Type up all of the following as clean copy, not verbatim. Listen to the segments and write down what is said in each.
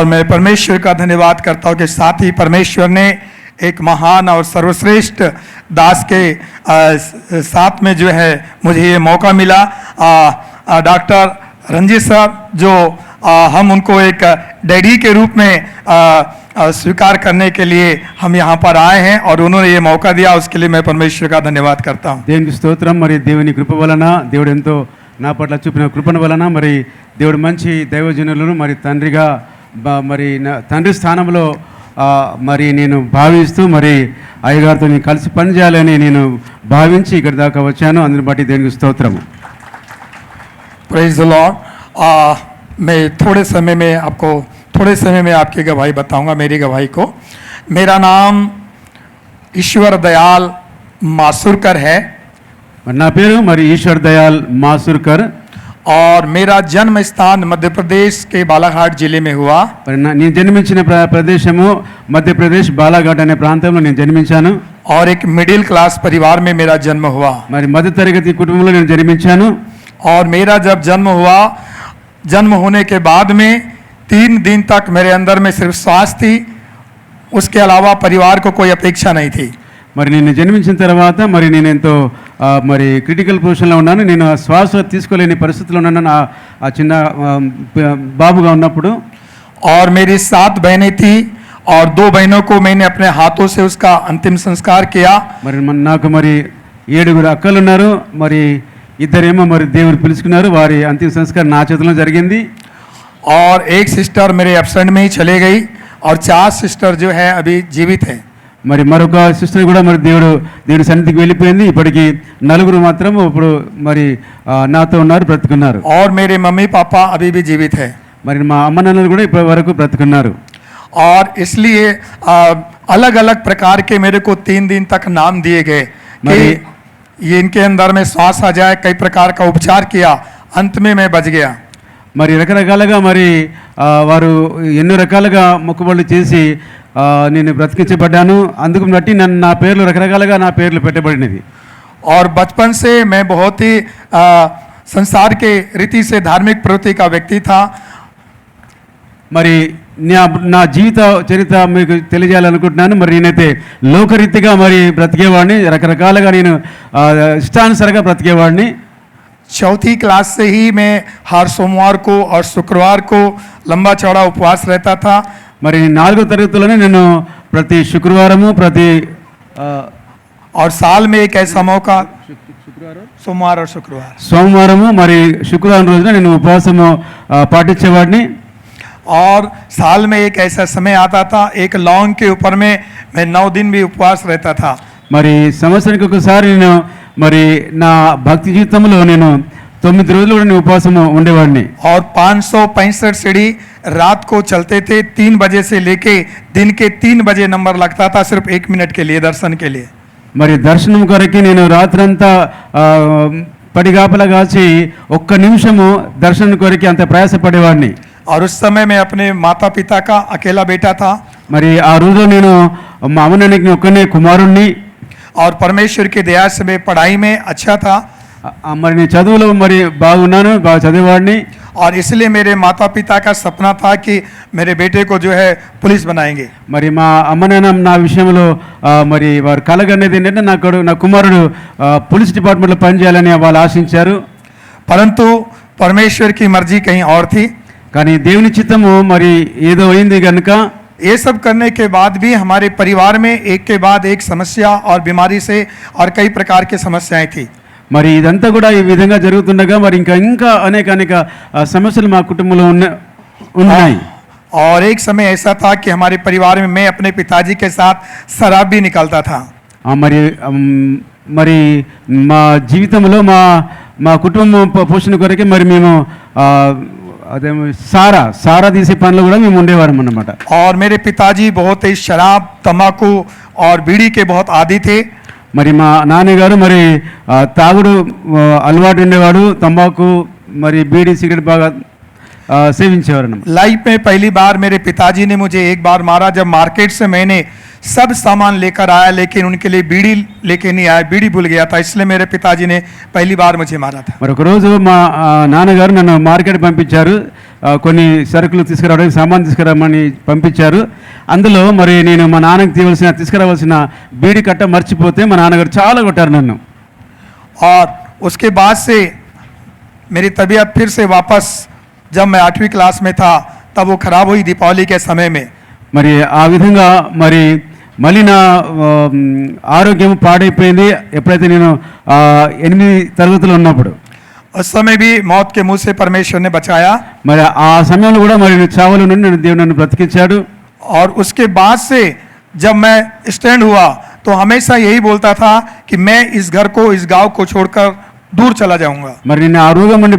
और मैं परमेश्वर का धन्यवाद करता हूँ कि साथ ही परमेश्वर ने एक महान और सर्वश्रेष्ठ दास के साथ में जो है मुझे ये मौका मिला। डॉक्टर रंजीत साहब जो हम उनको एक डैडी के रूप में स्वीकार करने के लिए हम यहाँ पर आए हैं और उन्होंने ये मौका दिया, उसके लिए मैं परमेश्वर का धन्यवाद करता हूँ। దేవునికి స్తోత్రం। మరి దేవుని కృప వలన దేవుడు ఎంతో నా పట్ల చూపిన కృపణ వలన మరి దేవుడు మంచి దైవజనులను మరి తండ్రిగా మరి తండ్రి స్థానంలో మరి నేను భావిస్తూ మరి అయ్యగారితో నేను కలిసి పనిచేయాలని నేను భావించి ఇక్కడ దాకా వచ్చాను। అందుని బట్టి దేవునికి స్తోత్రము। Praise the Lord. मैं थोड़े समय में आपकी गवाही बताऊंगा, मेरी गवाही को। मेरा नाम ईश्वर दयाल मासुरकर है। నా పేరు మరి ఈశ్వర్ దయాల్ మాసుర్కర్ और मेरा जन्म स्थान मध्य प्रदेश के बालाघाट जिले में हुआ। నేను జన్మించిన ప్రదేశము మధ్యప్రదేశ్ బాలాఘాట్ అనే ప్రాంతంలో నేను జన్మించాను। और एक मिडिल क्लास परिवार में मेरा जन्म हुआ। మరి మధ్య తరగతి కుటుంబంలో నేను జన్మించాను। और मेरा जब जन्म हुआ, जन्म होने के बाद में 3 दिन तक मेरे अंदर में सिर्फ श्वास थी, उसके अलावा परिवार को कोई अपेक्षा नहीं थी। మరి నేను జన్మించిన తర్వాత మరి నేను ఎంతో మరి క్రిటికల్ పొజిషన్లో ఉన్నాను। నేను శ్వాస తీసుకోలేని పరిస్థితిలో ఉన్నాను ఆ చిన్న బాబుగా ఉన్నప్పుడు। और मेरी 7 बहनें थी और 2 बहनों को मैंने अपने हाथों से उसका अंतिम संस्कार किया। మరి నాకు మరి 7 అక్కలు ఉన్నారు। మరి ఇద్దరేమో మరి దేవుడు పిలుచుకున్నారు, వారి అంతిమ సంస్కారం నా చేతిలో జరిగింది। और एक सिस्टर मेरे एब्सेंट में ही चले गई और 4 सिस्टर जो है अभी जीवित है। మరి మరొక సిస్టర్ కూడా మరి దేవుడి సన్నిధికి వెళ్ళిపోయింది। ఇప్పటికి 4 మాత్రం ఇప్పుడు మరి నాతో ఉన్నారు, బ్రతుకున్నారు। और मेरे मम्मी पापा अभी भी जीवित है। మరి మా అమ్మ నాన్నలు కూడా ఇప్పటి వరకు బ్రతుకున్నారు। और इसलिए अलग अलग प्रकार के मेरे को 3 दिन तक नाम दिए गए कि ये इनके अंदर में श्वास आ जाए। कई प्रकार का उपचार किया, अंत में मैं बच गया। మరి రకరకాలుగా మరి వారు ఎన్నో రకాలుగా మొక్కుబడులు చేసి నేను బ్రతికించబడ్డాను। అందుకు బట్టి నా పేర్లు రకరకాలుగా నా పేర్లు పెట్టబడినవి। और बचपन से मैं बहुत ही संसार के रीति से धार्मिक प्रवृत्ति का व्यक्ति था। మరి నా జీవిత చరిత్ర మీకు తెలియజేయాలనుకుంటున్నాను। మరి నేనైతే లోకరీతిగా మరి బ్రతికేవాడిని, రకరకాలుగా నేను ఇష్టానుసారంగా బ్రతికేవాడిని। 4th क्लास से ही मैं हर सोमवार को और शुक्रवार को लंबा चौड़ा उपवास रहता था। మరి 4వ తరగతిలోనే నేను ప్రతి శుక్రవారము और साल में एक ऐसा मौका, सोमवार और शुक्रवार, సోమవారము మరి శుక్రవారం రోజున నేను ఉపవాసము పాటించేవాడిని। और साल में एक ऐसा समय आता था, एक लॉन्ग के ऊपर में मैं 9 दिन भी उपवास रहता था। మరి సంవత్సరానికి ఒకసారి నేను మరి నా భక్తి జీవితంలో నేను 9 రోజులు కూడా నేను ఉపవాసము ఉండేవాడిని। और 565 सीढ़ी रात को चलते थे, 3 बजे से लेके दिन के 3 बजे नंबर लगता था, सिर्फ 1 मिनट के लिए, दर्शन के लिए। మరి దర్శనం కొరకు నేను రాత్రంతా పడిగాపలా కాచి 1 నిమిషము దర్శనం కొరకు అంత ప్రయాసపడేవాడిని। और उस समय मैं अपने माता पिता का अकेला बेटा था। మరి ఆ రోజు నేను మా అమ్మ నాన్నకి ఒక్కనే కుమారుణ్ణి। और परमेश्वर की दया से मैं पढ़ाई में अच्छा था। మరి నేను చదువులో మరి బాగున్నాను, బాగా చదివేవాడిని। और इसलिए मेरे माता पिता का सपना था कि मेरे बेटे को जो है पुलिस बनाएंगे। మరి మా అమ్మ నాన్న నా విషయంలో మరి వారు కలగనేది ఏంటంటే నా కుమారుడు పోలీస్ డిపార్ట్మెంట్లో పనిచేయాలని వాళ్ళు ఆశించారు। परंतु परमेश्वर की मर्जी कहीं और थी। కానీ దేవుని చిత్తము మరి ఏదో అయింది కనుక ये सब करने के बाद भी हमारे परिवार में एक के बाद एक समस्या और बीमारी से और कई प्रकार की समस्याएं थी। మరి ఇదంతా కూడా ఈ విధంగా జరుగుతుండగా మరి ఇంకా అనేక సమస్యలు మా కుటుంబంలో ఉన్నాయి। और एक समय ऐसा था कि हमारे परिवार में मैं अपने पिताजी के साथ शराब भी निकालता था। మరి మా జీవితంలో మా కుటుంబం పోషణ కొరకే మరి మేము అదేమో సారా తీసే పనులు కూడా మేము ఉండేవారం అన్నమాట। और मेरे पिताजी बहुत ही शराब, तंबाकू और बीड़ी के बहुत आदी थे। మరి మా నాన్నగారు మరి తాగుడు అలవాటు ఉండేవాడు, తంబాకు మరి బీడీ సిగరెట్ బాగా सेविंచేవారు। लाइफ में पहली बार मेरे पिताजी ने मुझे एक बार मारा जब मार्केट से मैंने सब सामान लेकर आया, लेकिन उनके लिए बीड़ी लेके नहीं आया, बीड़ी भूल गया था, इसलिए मेरे पिताजी ने पहली बार मुझे मारा था। మరి ఒక రోజు మా నాన్నగారు నన్ను మార్కెట్ పంపించారు. కొన్ని సరుకులు తీసుకురావడానికి సామాన్ తీసుకురామని పంపించారు. అందులో మరి నేను మా నాన్నకి తీసుకురావాల్సిన బీడి కట్ట మర్చిపోతే మా నాన్నగారు చాలా కొట్టారు నన్ను. और उसके बाद से मेरी तबीयत फिर से वापस, जब मैं 8वीं क्लास में था तब वो खराब हुई दीपावली के समय में। మరి ఆ విధంగా మరి మళ్ళీ నా ఆరోగ్యం పాడైపోయింది ఎప్పుడైతే నేను 8వ తరగతిలో ఉన్నప్పుడు. उस समय भी मौत के मुंह से परमेश्वर ने बचाया, మరి ఆ సమయంలో కూడా మరి చావుల నుండి దేవుడు నన్ను బ్రతికించాడు. और उसके बाद से जब मैं स्टैंड हुआ तो हमेशा यही बोलता था कि मैं इस घर को, इस गांव को छोड़कर दूर चला जाऊंगा। మరి నేను ఆ రోగం నుండి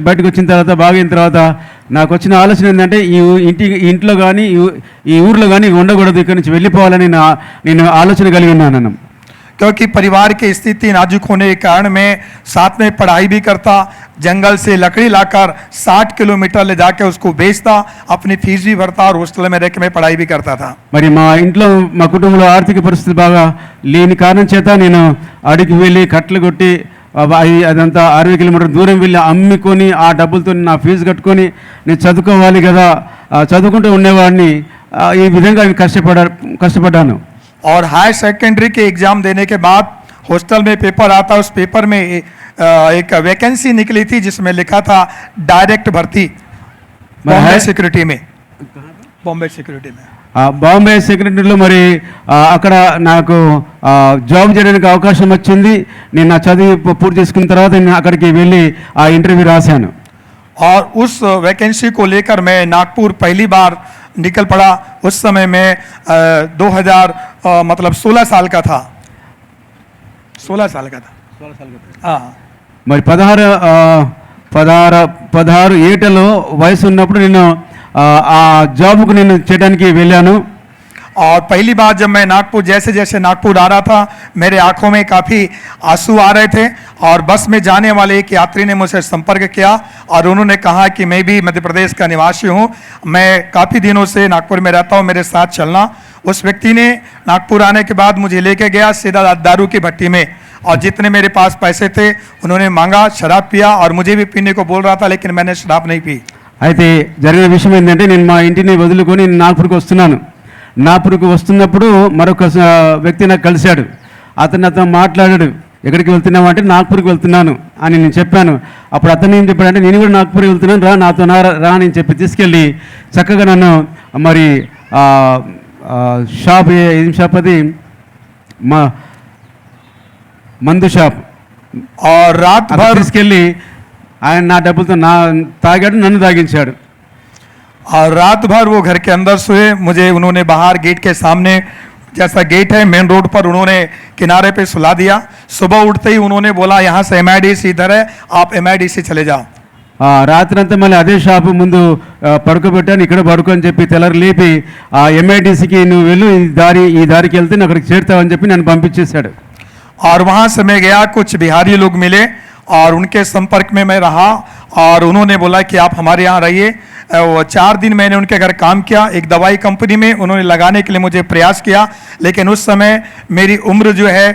బయటకు వచ్చిన తర్వాత, బాగైన తర్వాత నాకు వచ్చిన ఆలోచన ఏంటంటే ఇంట్లో కానీ ఈ ఊర్లో కానీ ఉండకూడదు, ఇక్కడి నుంచి వెళ్ళిపోవాలని నేను ఆలోచన కలిగి ఉన్నాను. क्योंकि परिवार की स्थिति नाजुक होने के कारण मैं साथ में पढ़ाई भी करता, जंगल से लकड़ी लाकर 60 किलोमीटर ले जाके उसको बेचता, अपनी फीस भी भरता और हॉस्टल में रह के मैं पढ़ाई भी करता था। మరి మా ఇంట్లో మా కుటుంబంలో ఆర్థిక పరిస్థితి బాగా లేని కారణం చేత నేను అడిగి వెళ్ళి కట్టలు కొట్టి అదంతా 60 కిలోమీటర్ దూరం వెళ్ళి అమ్ముకొని ఆ డబ్బులతో నా ఫీజు కట్టుకొని నేను చదువుకోవాలి కదా, చదువుకుంటూ ఉండేవాడిని. ఈ విధంగా కష్టపడ్డాను. और हायर सेकेंडरी के एग्जाम देने के बाद हॉस्टल में पेपर आता, उस पेपर में एक वैकेंसी निकली थी जिसमें लिखा था डायरेक्ट भर्ती बॉम्बे सिक्योरिटी में, बॉम्बे सिक्योरिटी में। బాంబే సెక్రటరీలో మరి అక్కడ నాకు జాబ్ చేయడానికి అవకాశం వచ్చింది. నేను నా చదువు పూర్తి చేసుకున్న తర్వాత నేను అక్కడికి వెళ్ళి ఆ ఇంటర్వ్యూ రాశాను. और उस वैकेंसी को लेकर मैं नागपुर पहली बार निकल पड़ा। उस समय में 2000 मतलब 16 साल का था, 16 साल का था। हाँ, మరి 16 ఏటలో వయసు ఉన్నప్పుడు నేను ఆ జాబ్కు నేను చేయడానికి వెళ్ళాను. और पहली बार जब मैं नागपुर, जैसे जैसे नागपुर आ रहा था मेरे आंखों में काफ़ी आंसू आ रहे थे, और बस में जाने वाले एक यात्री ने मुझसे संपर्क किया और उन्होंने कहा कि मैं भी मध्य प्रदेश का निवासी हूँ, मैं काफ़ी दिनों से नागपुर में रहता हूँ, मेरे साथ चलना। उस व्यक्ति ने नागपुर आने के बाद मुझे लेके गया सीधा दारू की भट्टी में, और जितने मेरे पास पैसे थे उन्होंने मांगा, शराब पिया और मुझे भी पीने को बोल रहा था, लेकिन मैंने शराब नहीं पी। అయితే జరిగిన విషయం ఏంటంటే నేను మా ఇంటిని వదులుకొని నాగ్పూర్కి వస్తున్నాను. నాగ్పూర్కి వస్తున్నప్పుడు మరొక వ్యక్తి నాకు కలిశాడు. అతను మాట్లాడాడు, ఎక్కడికి వెళ్తున్నావు అంటే నాగ్పూర్కి వెళ్తున్నాను అని నేను చెప్పాను. అప్పుడు అతను ఏం చెప్పాడంటే నేను కూడా నాగ్పూర్కి వెళ్తున్నాను, రా నాతో రా అని చెప్పి తీసుకెళ్ళి చక్కగా నన్ను మరి షాప్, ఏం షాప్ అది, మా మందు షాప్, और रात भर తీసుకెళ్ళి ఆయన నా డబ్బులతో తాగాడు, నన్ను తాగించాడు. और रात भर वो घर के अंदर सोए। मुझे उन्होंने बाहर गेट के सामने, जैसा गेट है मेन रोड पर, उन्होंने किनारे पे सुला दिया। सुबह उठते ही उन्होंने बोला यहाँ से MIDC इधर है, आप MIDC चले जाओ। రాత్రి అంతా మళ్ళీ అదే షాపు ముందు పడుకోబెట్టాను, ఇక్కడ పడుకో అని చెప్పి తెల్లరు లేపి MIDCకి నువ్వు వెళ్ళు, ఈ దారికి వెళ్తే నువ్వు అక్కడికి చేరుతావని చెప్పి నన్ను పంపించేశాడు. और वहाँ से मैं गया, कुछ बिहारी लोग मिले और उनके संपर्क में मैं रहा, और उन्होंने बोला कि आप हमारे यहाँ रहिए। 4 दिन मैंने उनके घर काम किया। एक दवाई कंपनी में उन्होंने लगाने के लिए मुझे प्रयास किया, लेकिन उस समय मेरी उम्र जो है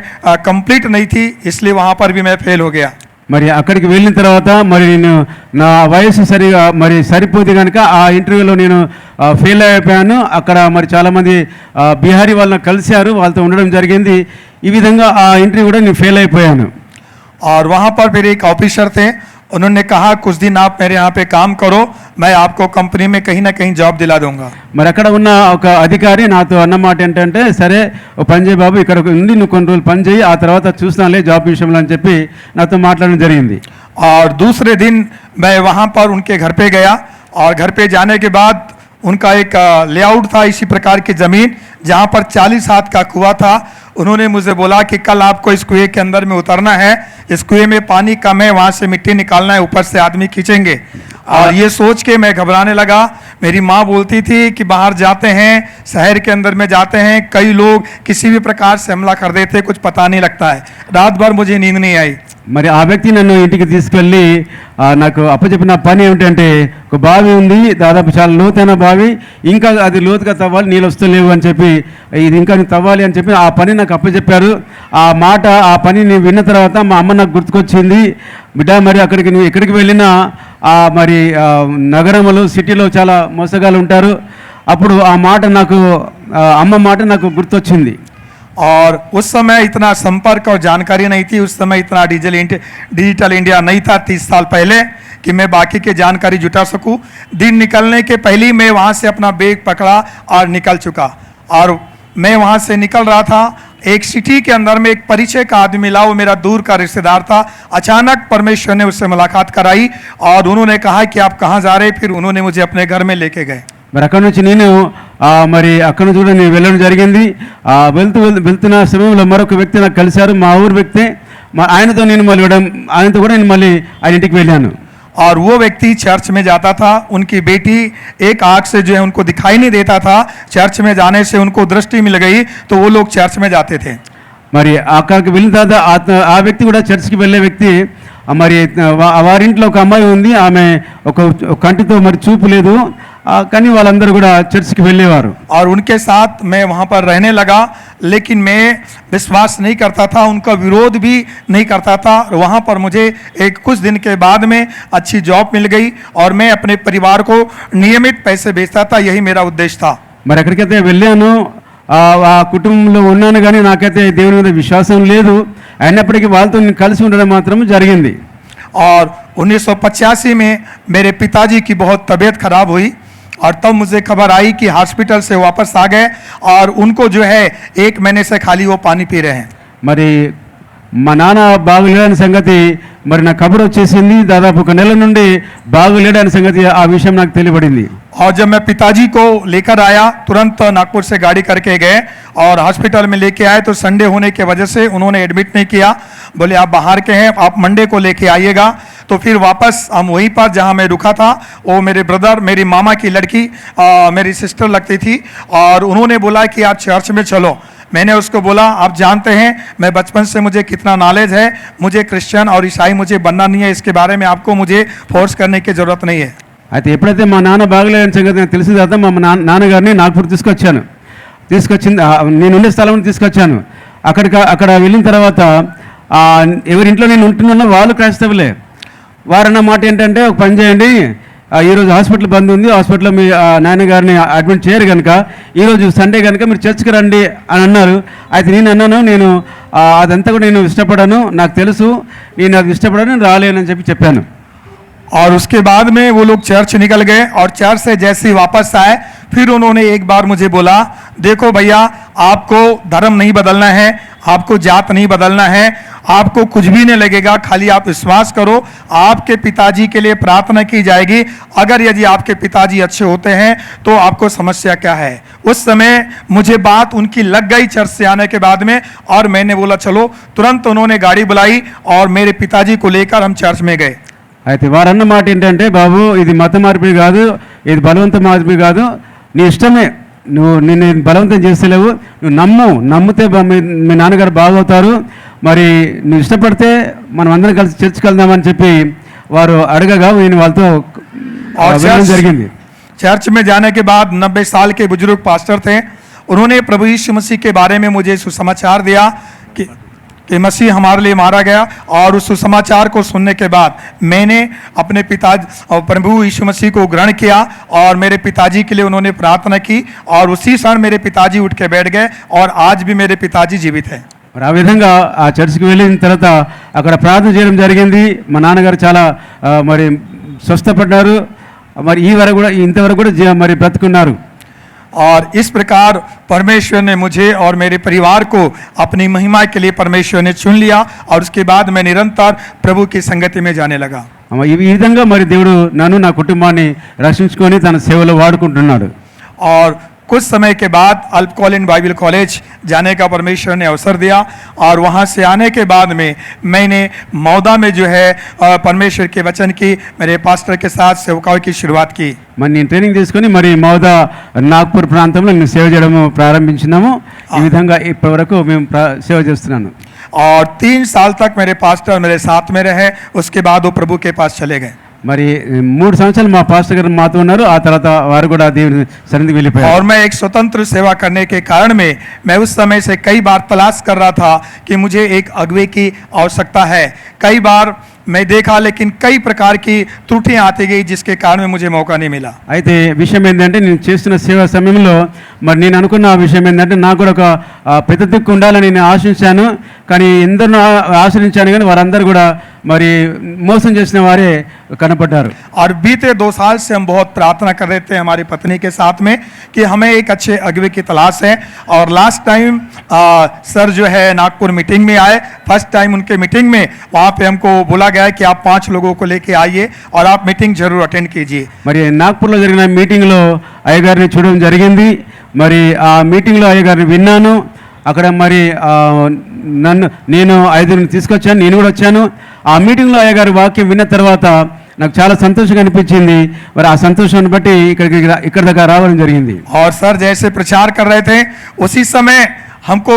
कंप्लीट नहीं थी, इसलिए वहाँ पर भी मैं फेल हो गया। మరి అక్కడికి వెళ్ళిన తర్వాత మరి నేను నా వయసు మరి సరిపోతే కనుక ఆ ఇంటర్వ్యూలో నేను ఫెయిల్ అయిపోయాను. అక్కడ మరి చాలామంది బీహారీ వాళ్ళని కలిశారు, వాళ్ళతో ఉండడం జరిగింది. ఈ విధంగా ఆ ఇంటర్వ్యూ కూడా నేను ఫెయిల్ అయిపోయాను. और वहाँ पर मेरे एक ऑफिसर थे, उन्होंने कहा कुछ दिन आप मेरे यहाँ पे काम करो, मैं आपको कंपनी में कहीं ना कहीं जॉब दिला दूंगा। మరి అక్కడ ఉన్న ఒక అధికారి నాతో అన్నమాట ఏంటంటే, సరే ఓ పని చేయి బాబు, ఇక్కడ ఉండి నువ్వు కొన్ని రోజులు పని చేయి, ఆ తర్వాత చూస్తానులే జాబ్ విషయంలో అని చెప్పి నాతో మాట్లాడడం జరిగింది. और दूसरे दिन मैं वहाँ पर उनके घर पे गया, और घर पे जाने के बाद उनका एक लेआउट था इसी प्रकार की ज़मीन, जहाँ पर 40 हाथ का कुआं था। उन्होंने मुझे बोला कि कल आपको इस कुएं के अंदर में उतरना है, इस कुएं में पानी कम है, वहाँ से मिट्टी निकालना है, ऊपर से आदमी खींचेंगे। और ये सोच के मैं घबराने लगा। मेरी माँ बोलती थी कि बाहर जाते हैं, शहर के अंदर में जाते हैं, कई लोग किसी भी प्रकार से हमला कर देते, कुछ पता नहीं लगता है। रात भर मुझे नींद नहीं आई। మరి ఆ వ్యక్తి నన్ను ఇంటికి తీసుకెళ్ళి నాకు అప్పచెప్పిన పని ఏమిటంటే, ఒక బావి ఉంది, దాదాపు చాలా లోతైన బావి, ఇంకా అది లోతుగా తవ్వాలి, నీళ్ళు వస్తలేవు అని చెప్పి, ఇది ఇంకా తవ్వాలి అని చెప్పి ఆ పని నాకు అప్పచెప్పారు. ఆ పని నేను విన్న తర్వాత మా అమ్మ నాకు గుర్తుకొచ్చింది. బిడ్డ, మరి అక్కడికి నువ్వు ఎక్కడికి వెళ్ళినా మరి నగరంలో సిటీలో చాలా మోసగాళ్ళు ఉంటారు. అప్పుడు ఆ మాట నాకు అమ్మ మాట నాకు గుర్తొచ్చింది. और उस समय इतना संपर्क और जानकारी नहीं थी, उस समय इतना डिजिटल इंडिया नहीं था 30 साल पहले कि मैं बाकी के जानकारी जुटा सकूं। दिन निकलने के पहले ही मैं वहां से अपना बैग पकड़ा और निकल चुका। और मैं वहां से निकल रहा था, एक सिटी के अंदर में एक परिचय का आदमी मिला, वो मेरा दूर का रिश्तेदार था। अचानक परमेश्वर ने उससे मुलाकात कराई और उन्होंने कहा कि आप कहाँ जा रहे। फिर उन्होंने मुझे अपने घर में लेके गए। మరి అక్కడ నుంచి నేను మరి అక్కడ నుంచి కూడా నేను వెళ్ళడం జరిగింది. వెళ్తున్న సమయంలో మరొక వ్యక్తి నాకు కలిశారు, మా ఊరు వ్యక్తి. ఆయనతో నేను ఆయనతో కూడా నేను మళ్ళీ ఆయన ఇంటికి వెళ్ళాను. और वो व्यक्ति चर्च में जाता था, उनकी बेटी एक आँख से जो है उनको दिखाई नहीं देता था, चर्च में जाने से उनको दृष्टि मिल गई, तो वो लोग चर्च में जाते थे। మరి అక్కడికి వెళ్ళిన తర్వాత ఆ వ్యక్తి కూడా చర్చ్కి వెళ్ళే వ్యక్తి. మరి వారింట్లో ఒక అమ్మాయి ఉంది, ఆమె ఒక కంటితో మరి చూపు లేదు, కానీ వాళ్ళందరూ కూడా చర్చ్కి వెళ్ళేవారు. और उनके साथ मैं वहाँ पर रहने लगा, लेकिन मैं विश्वास नहीं करता था, उनका विरोध भी नहीं करता था। वहाँ पर मुझे कुछ दिन के बाद में अच्छी जॉब मिल गई और मैं अपने परिवार को नियमित पैसे भेजता था, यही मेरा उद्देश्य था। మరి ఎక్కడికైతే వెళ్ళాను, ఆ కుటుంబంలో ఉన్నాను, కానీ నాకైతే దేవుని మీద విశ్వాసం లేదు. అయినప్పటికీ వాళ్ళతో నేను కలిసి ఉండడం మాత్రం జరిగింది. और 1985 में मेरे पिताजी की बहुत तबीयत खराब हुई और तब मुझे खबर आई कि हॉस्पिटल से वापस आ गए और उनको जो है 1 महीने से खाली वो पानी पी रहे हैं। మరి మా నాన్న బాగులేడని సంగతి మరి నా కబురు వచ్చేసింది. దాదాపు 1 నెల నుండి బాగులేడని సంగతి ఆ విషయం నాకు తెలియబడింది. और जब मैं पिताजी को लेकर आया, तुरंत नागपुर से गाड़ी करके गए और हॉस्पिटल में लेके आए, तो संडे होने की वजह से उन्होंने एडमिट नहीं किया। बोले आप बाहर के हैं, आप मंडे को लेके आइएगा। तो फिर वापस हम वहीं पर जहां मैं रुका था, वो मेरे ब्रदर, मेरी मामा की लड़की, मेरी सिस्टर लगती थी, और उन्होंने बोला कि आप चर्च में चलो। मैंने उसको बोला आप जानते हैं मैं बचपन से मुझे कितना नॉलेज है, मुझे क्रिश्चियन और ईसाई मुझे बनना नहीं है, इसके बारे में आपको मुझे फोर्स करने की ज़रूरत नहीं है। అయితే ఎప్పుడైతే మా నాన్న బాగలేని సంగతి నాకు తెలిసిన తర్వాత మా నాన్నగారిని నాగపూర్ తీసుకొచ్చాను. నేను ఉండే స్థలం తీసుకొచ్చాను. అక్కడ వెళ్ళిన తర్వాత ఎవరింట్లో నేను ఉంటున్నానో వాళ్ళు క్రైస్తవులే. వారన్న మాట ఏంటంటే, ఒక పని చేయండి, ఈరోజు హాస్పిటల్ బంద్ ఉంది, హాస్పిటల్లో మీ నాన్నగారిని అడ్మిట్ చేయరు కనుక ఈరోజు సండే కనుక మీరు చర్చ్కి రండి అని అన్నారు. అయితే నేను అన్నాను, నేను అదంతా కూడా నేను ఇష్టపడను, నాకు తెలుసు, నేను అది ఇష్టపడను, రాలేనని చెప్పాను. और उसके बाद में वो लोग चर्च निकल गए और चर्च से जैसे ही वापस आए, फिर उन्होंने एक बार मुझे बोला, देखो भैया आपको धर्म नहीं बदलना है, आपको जात नहीं बदलना है, आपको कुछ भी नहीं लगेगा, खाली आप विश्वास करो, आपके पिताजी के लिए प्रार्थना की जाएगी, अगर यदि आपके पिताजी अच्छे होते हैं तो आपको समस्या क्या है। उस समय मुझे बात उनकी लग गई चर्च से आने के बाद में, और मैंने बोला चलो। तुरंत उन्होंने गाड़ी बुलाई और मेरे पिताजी को लेकर हम चर्च में गए। అయితే వారన్న మాట ఏంటంటే, బాబు ఇది మత మార్పిడి కాదు, ఇది బలవంత మార్పిడి కాదు, నీ ఇష్టమే, నిన్ను బలవంతం చేస్తలేవు, నువ్వు నమ్మితే మీ నాన్నగారు బాగవుతారు, మరి నువ్వు ఇష్టపడితే మనం అందరం కలిసి చర్చ్కి వెళ్దామని చెప్పి వారు అడగగా నేను వాళ్ళతో వెళ్ళడం జరిగింది. चर्च में जाने के बाद 90 साल के बुजुर्ग पास्टर थे, उन्होंने प्रभु यीशु मसीह के बारे में मुझे सुसमाचार दिया कि मसीह हमारे लिए मारा गया। और उस सुसमाचार को सुनने के बाद मैंने अपने पिताजी और प्रभु यीशु मसीह को ग्रहण किया और मेरे पिताजी के लिए उन्होंने प्रार्थना की, और उसी क्षण मेरे पिताजी उठ के बैठ गए और आज भी मेरे पिताजी जीवित हैं। మరి ఆ విధంగా ఆ చర్చ్కి వెళ్ళిన తర్వాత అక్కడ ప్రార్థన చేయడం జరిగింది. మా నాన్నగారు చాలా మరి స్వస్థపడ్డారు, మరి ఇంతవరకు కూడా మరి బ్రతుకున్నారు. और इस प्रकार परमेश्वर ने मुझे और मेरे परिवार को अपनी महिमा के लिए परमेश्वर ने चुन लिया, और उसके बाद मैं निरंतर प्रभु की संगति में जाने लगा। ఈ విధంగా మరి దేవుడు నన్ను నా కుటుంబాన్ని రక్షించుకొని తన సేవలో వాడుకుంటున్నాడు. और कुछ समय के बाद अल्पकालीन बाइबल कॉलेज जाने का परमेश्वर ने अवसर दिया, और वहाँ से आने के बाद में मैंने मौदा में जो है परमेश्वर के वचन की मेरे पास्टर के साथ सेवकाओं की शुरुआत की। మరి నేను ట్రైనింగ్ తీసుకొని మరి మౌదా నాగ్పూర్ ప్రాంతంలో నేను సేవ చేయడం ప్రారంభించినాము. ఈ విధంగా ఇప్పటి వరకు మేము సేవ చేస్తున్నాను. और 3 साल तक मेरे पास्टर मेरे साथ में रहे, उसके बाद वो प्रभु के पास चले गए। మరి 3 సంవత్సరాలు మా పాస్టర్ గారు మాతో ఉన్నారు. ఆ తర్వాత వారు కూడా దేవుని సన్నిధికి వెళ్ళిపోయారు. और मैं एक स्वतंत्र सेवा करने के कारण में मैं उस समय से कई बार तलाश कर रहा था कि मुझे एक अगुवे की आवश्यकता है। कई बार मैं देखा, लेकिन कई प्रकार की त्रुटियां आती गई जिसके कारण मुझे मौका नहीं मिला। అయితే విషయం ఏంటంటే నేను చేస్తున్న సేవా సమయంలో మరి నేను అనుకున్న విషయం ఏంటంటే నాకు కూడా ఒక పెద్ద దిక్కు ఉండాలని నేను ఆశించాను. కానీ ఎందరినో ఆశ్రయించాను, కానీ వారందరూ కూడా మరి మోసం చేసిన వారే కనపడ్డారు. और बीते 2 साल से हम बहुत प्रार्थना कर रहे थे हमारी पत्नी के साथ में कि हमें एक अच्छे अगुवे की तलाश है। और लास्ट टाइम सर जो है नागपुर मीटिंग में आए, फर्स्ट टाइम उनके मीटिंग में वहाँ पे हमको बोला गया है कि आप 5 लोगों को लेके आइए और आप मीटिंग जरूर अटेंड कीजिए। మరి నాగ్పూర్లో జరిగిన మీటింగ్లో అయ్యగారిని చూడడం జరిగింది. మరి ఆ మీటింగ్లో అయ్యగారిని విన్నాను. అక్కడ మరి నేను 5 తీసుకొచ్చాను, నేను కూడా వచ్చాను. ఆ మీటింగ్లో అయ్యగారి వాక్యం విన్న తర్వాత నాకు చాలా సంతోషంగా అనిపించింది. మరి ఆ సంతోషాన్ని బట్టి ఇక్కడ దాకా రావడం జరిగింది. और सर जैसे प्रचार कर रहे थे उसी समय हमको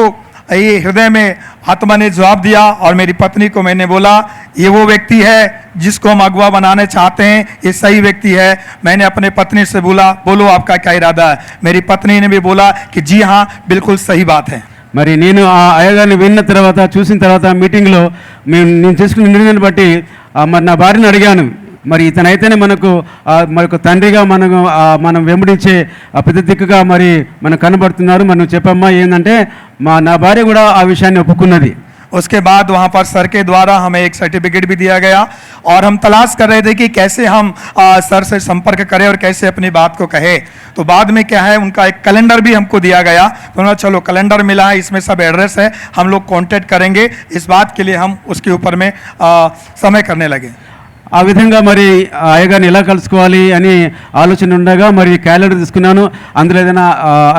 ये हृदय में आत्मा ने जवाब दिया और मेरी पत्नी को मैंने बोला ये वो व्यक्ति है जिसको हम अगुवा बनाने चाहते हैं, ये सही व्यक्ति है। मैंने अपने पत्नी से बोला, बोलो आपका क्या इरादा है। मेरी पत्नी ने भी बोला कि जी हाँ बिल्कुल सही बात है। మరి నేను ఆ అయ్యగారిని విన్న తర్వాత చూసిన తర్వాత మీటింగ్లో నేను చేసుకున్న నిర్ణయాన్ని బట్టి మరి నా భార్యను అడిగాను, మరి ఇతనైతేనే మనకు మనకు తండ్రిగా మనం వెంబడించే పెద్ద దిక్కుగా మరి మనకు కనబడుతున్నారు. మనం చెప్పమ్మా ఏంటంటే నా భార్య కూడా ఆ విషయాన్ని ఒప్పుకున్నది. उसके बाद वहाँ पर सर के द्वारा हमें एक सर्टिफिकेट भी दिया गया और हम तलाश कर रहे थे कि कैसे हम सर से संपर्क करें और कैसे अपनी बात को कहे। तो बाद में क्या है उनका एक कैलेंडर भी हमको दिया गया। तो उन्होंने चलो कैलेंडर मिला है, इसमें सब एड्रेस है, हम लोग कांटेक्ट करेंगे। इस बात के लिए हम उसके ऊपर में समय करने लगे। ఆ విధంగా మరి అయ్యగారిని ఎలా కలుసుకోవాలి అని ఆలోచన ఉండగా మరి క్యాలెండర్ తీసుకున్నాను. అందులో ఏదైనా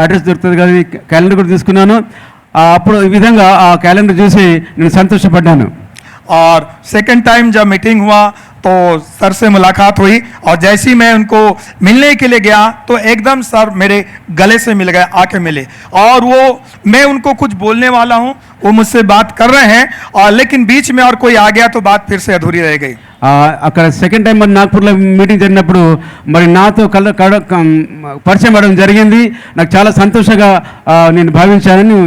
అడ్రస్ దొరుకుతుంది కదా, క్యాలెండర్ కూడా తీసుకున్నాను. అప్పుడు ఈ విధంగా ఆ క్యాలెండర్ చూసి నేను సంతోషపడ్డాను. और सेकंड टाइम जब मीटिंग हुआ तो सर से मुलाकात हुई और जैसे ही मैं उनको मिलने के लिए गया तो एकदम सर मेरे गले से मिल गए, आके मिले। और वो मैं उनको कुछ बोलने वाला हूँ, वो मुझसे बात कर रहे हैं और लेकिन बीच में और कोई आ गया तो बात फिर से अधूरी रह गई। అక్కడ సెకండ్ టైం మరి నాగ్పూర్లో మీటింగ్ జరిగినప్పుడు మరి నాతో పరిచయం అవ్వడం జరిగింది. నాకు చాలా సంతోషంగా నేను భావించానని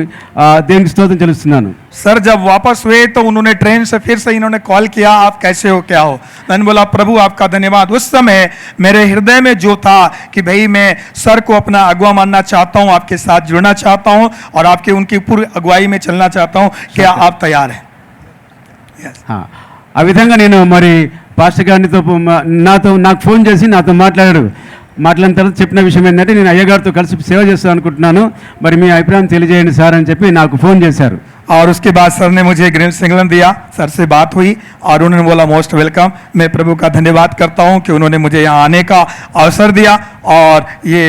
దేవునికి స్తోత్రం చెల్లిస్తున్నాను. सर जब वापस हुए तो उन्होंने ट्रेन से फिर से इन्होंने कॉल किया, आप कैसे हो, क्या हो। मैंने बोला प्रभु आपका धन्यवाद। उस समय मेरे हृदय में जो था कि भाई मैं सर को अपना अगुवा मानना चाहता हूँ, आपके साथ जुड़ना चाहता हूँ और आपके उनकी पूरी अगुवाई में चलना चाहता हूँ, क्या आप तैयार हैं? ఆ విధంగా నేను మరి పాస్టర్ గారితో నాకు ఫోన్ చేసి నాతో మాట్లాడిన తర్వాత చెప్పిన విషయం ఏంటంటే నేను అయ్యగారితో కలిసి సేవ చేస్తాను అనుకుంటున్నాను, మరి మీ అభిప్రాయం తెలియజేయండి సార్ అని చెప్పి నాకు ఫోన్ చేశారు. और उसके बाद सर ने मुझे ग्रीन सिग्नल दिया, सर से बात हुई और उन्होंने बोला मोस्ट वेलकम। मैं प्रभु का धन्यवाद करता हूँ कि उन्होंने मुझे यहाँ आने का अवसर दिया और ये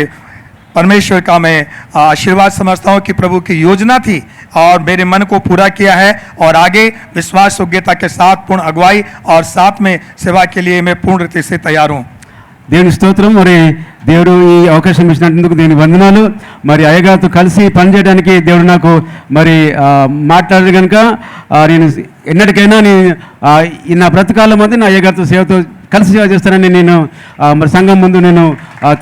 परमेश्वर का मैं आशीर्वाद समझता हूँ कि प्रभु की योजना थी और मेरे मन को पूरा किया है और आगे विश्वास योग्यता के साथ पूर्ण अगुवाई और साथ में सेवा के लिए मैं पूर्ण रीति से तैयार हूँ। దేవుని స్తోత్రం. మరి దేవుడు ఈ అవకాశం ఇచ్చినందుకు దేని వందనాలు. మరి అయ్యగారితో కలిసి పనిచేయడానికి దేవుడు నాకు మరి మాట్లాడదు కనుక నేను ఎన్నటికైనా నా బ్రతకాలం మధ్య నా అయ్యగారితో సేవతో కలిసి సేవ చేస్తానని నేను మరి సంఘం ముందు నేను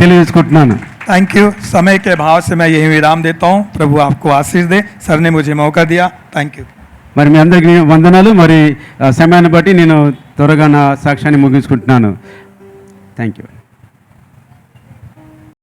తెలియజేసుకుంటున్నాను. Thank you. समय के भाव से मैं यही विराम देता हूँ। प्रभु आपको आशीष दे। सर ने मुझे मौका दिया, थैंक यू। మరి మీ అందరికీ వందనాలు. మరి సమయాన్ని బట్టి నేను త్వరగా నా సాక్ష్యాన్ని ముగించుకుంటున్నాను. Thank you.